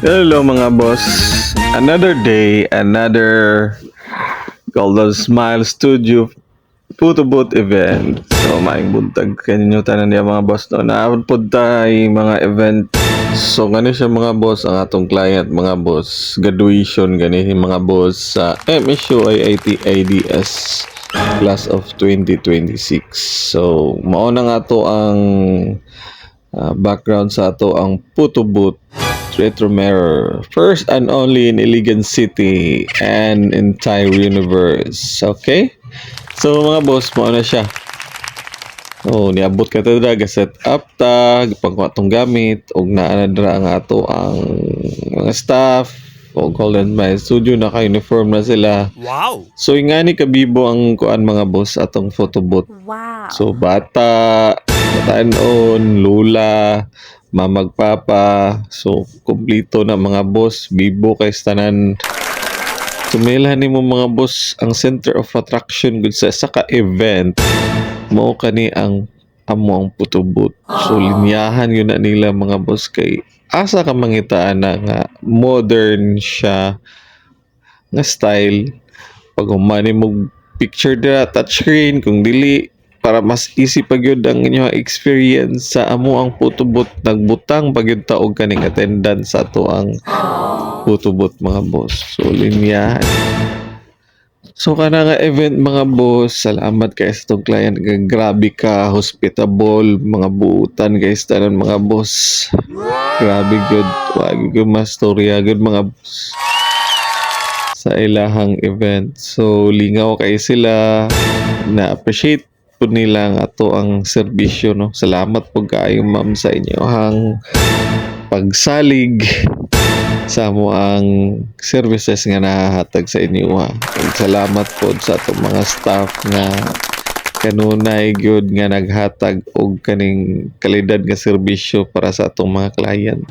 Hello mga boss. Another day, another Golden Smile Studio photo booth event. So maing buntag kaninyo tanan niya mga boss no. Naabot pod tay mga event. So gani siya mga boss ang atong client mga boss. Graduation gani mga boss sa MSU IIT IDS class of 2026. So mao na nga to ang background sa ato ang photo booth Retro Mirror, first and only in Iligan City and entire universe. Okay? So mga boss, mo na siya. Oh, niabot ka tada, set up ta, pangkuha tong gamit, og naa na dra ang ato ang mga staff, o Golden Smile Studio, naka-uniform na sila. Wow! So ingani kabibo ang kuan mga boss atong photo booth. Wow. So bata, batanon, lula, mamagpapa, so kumplito na mga boss, bibo kay tanan. Tumilhan nimo mga boss ang center of attraction gud sa saka event mao kani ang amo ang photo booth. So linyahan yun na nila mga boss kay asa ka mangitaan na nga modern siya nga style. Pag humani mo picture dira touchscreen, kung dili para mas easy pag yun ang inyong experience sa amo ang photo booth, nagbutang pag yun taog kaning attendance sa to ang photo booth mga boss. So linyahan. So kana nga event mga boss, salamat kay sa tong client, grabe ka hospitable, mga buutan guys tanan mga boss. Grabe good, wag good mastorya good mga boss sa ilahang event. So lingaw kay sila, na appreciate po nila nga ato ang serbisyo no. Salamat po kayo ma'am sa inyohang pagsalig sa mo ang services nga nahahatag sa inyo ha. Salamat po sa atong mga staff nga kanunay gyud nga naghatag og kaning kalidad nga serbisyo para sa atong mga client.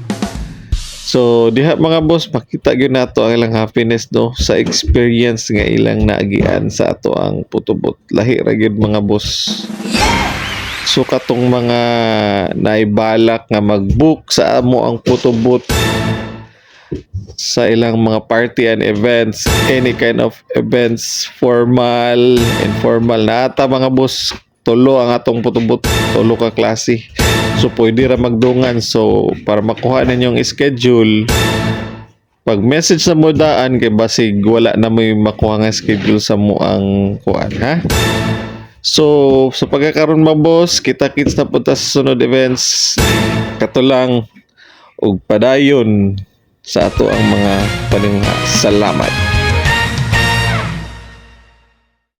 So diha mga boss, makita gyud nato ang ilang happiness no sa experience nga ilang naagian sa ato ang photo booth. Lahi ra gyud mga boss. So katong mga naibalak nga mag-book sa amo ang photo booth sa ilang mga party and events, any kind of events, formal, informal, na ata mga boss, tulo ang atong photo booth, tulo ka klase. So pwede ra magdungan. So para makuha ninyong schedule, pag message sa mo daan kay basig wala na mo makuha nga schedule sa mo ang kuan ha. So sa pagkakaroon mga boss, kita-kits na punta sa sunod events. Katulang og padayon sa ato ang mga paningha. Salamat.